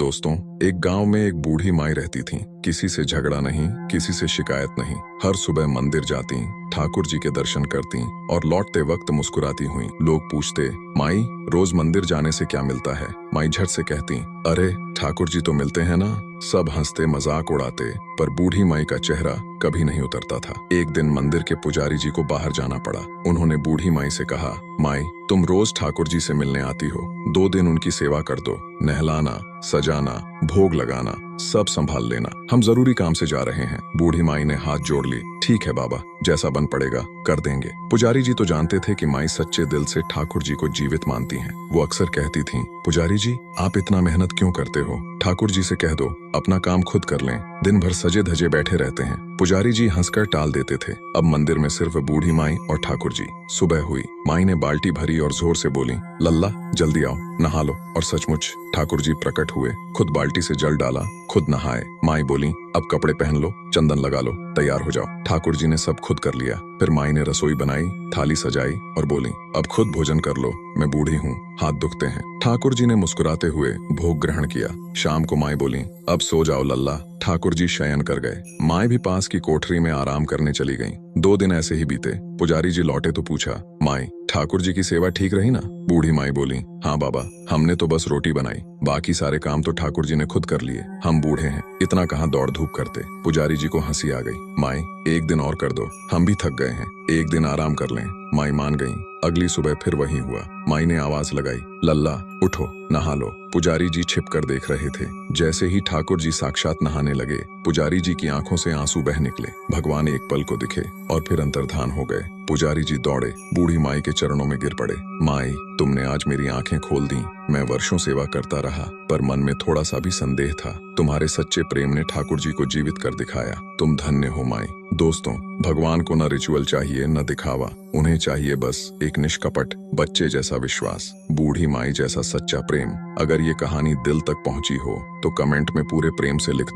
दोस्तों, एक गांव में एक बूढ़ी माई रहती थी। किसी से झगड़ा नहीं, किसी से शिकायत नहीं। हर सुबह मंदिर जाती, ठाकुर जी के दर्शन करती और लौटते वक्त मुस्कुराती हुई। लोग पूछते, माई रोज मंदिर जाने से क्या मिलता है? माई झट से कहती, अरे ठाकुर जी तो मिलते हैं ना। सब हंसते मजाक उड़ाते, पर बूढ़ी माई का चेहरा कभी नहीं उतरता था। एक दिन मंदिर के पुजारी जी को बाहर जाना पड़ा। उन्होंने बूढ़ी माई से कहा, माई तुम रोज ठाकुर जी से मिलने आती हो, 2 दिन उनकी सेवा कर दो। नहलाना, सजाना, भोग लगाना सब संभाल लेना, हम जरूरी काम से जा रहे हैं। बूढ़ी माई ने हाथ जोड़ ली, ठीक है बाबा, जैसा बन पड़ेगा कर देंगे। पुजारी जी तो जानते थे कि माई सच्चे दिल से ठाकुर जी को जीवित मानती हैं। वो अक्सर कहती थीं, पुजारी जी आप इतना मेहनत क्यों करते हो? ठाकुर जी से कह दो अपना काम खुद कर लें, दिन भर सजे धजे बैठे रहते हैं। पुजारी जी हंसकर टाल देते थे। अब मंदिर में सिर्फ बूढ़ी माई और ठाकुर जी। सुबह हुई, माई ने बाल्टी भरी और जोर से बोली, लल्ला जल्दी आओ, नहा लो। और सचमुच ठाकुर जी प्रकट हुए, खुद बाल्टी से जल डाला, खुद नहाए। माई बोली, अब कपड़े पहन लो, चंदन लगा लो, तैयार हो जाओ। ठाकुर जी ने सब खुद कर लिया। फिर माई ने रसोई बनाई, थाली सजाई और बोली, अब खुद भोजन कर लो, मैं बूढ़ी हूँ, हाथ दुखते हैं। ठाकुर जी ने मुस्कुराते हुए भोग ग्रहण किया। शाम को माई बोली, अब सो जाओ लल्ला। ठाकुर जी शयन कर गए। माई भी पास की कोठरी में आराम करने चली गईं। 2 दिन ऐसे ही बीते। पुजारी जी लौटे तो पूछा, माई ठाकुर जी की सेवा ठीक रही ना? बूढ़ी माई बोली, हाँ बाबा, हमने तो बस रोटी बनाई, बाकी सारे काम तो ठाकुर जी ने खुद कर लिए। हम बूढ़े हैं, इतना कहाँ दौड़ धूप करते। पुजारी जी को हंसी आ गई। माई 1 दिन और कर दो, हम भी थक गए हैं, 1 दिन आराम कर लें। माई मान गई। अगली सुबह फिर वही हुआ। माई ने आवाज लगाई, लल्ला उठो, नहा लो। पुजारी जी छिप कर देख रहे थे। जैसे ही ठाकुर जी साक्षात नहाने लगे, पुजारी जी की आंखों से आंसू बह निकले। भगवान एक पल को दिखे और फिर अंतर्धान हो गए। पुजारी जी दौड़े, बूढ़ी माई के चरणों में गिर पड़े। माई तुमने आज मेरी आंखें खोल दी। मैं वर्षों सेवा करता रहा, पर मन में थोड़ा सा भी संदेह था। तुम्हारे सच्चे प्रेम ने ठाकुर जी को जीवित कर दिखाया। तुम धन्य हो माई। दोस्तों, भगवान को न रिचुअल चाहिए न दिखावा, उन्हें चाहिए बस एक निष्कपट बच्चे जैसा विश्वास, बूढ़ी माई जैसा सच्चा प्रेम। अगर ये कहानी दिल तक पहुंची हो तो कमेंट में पूरे प्रेम से लिख दो।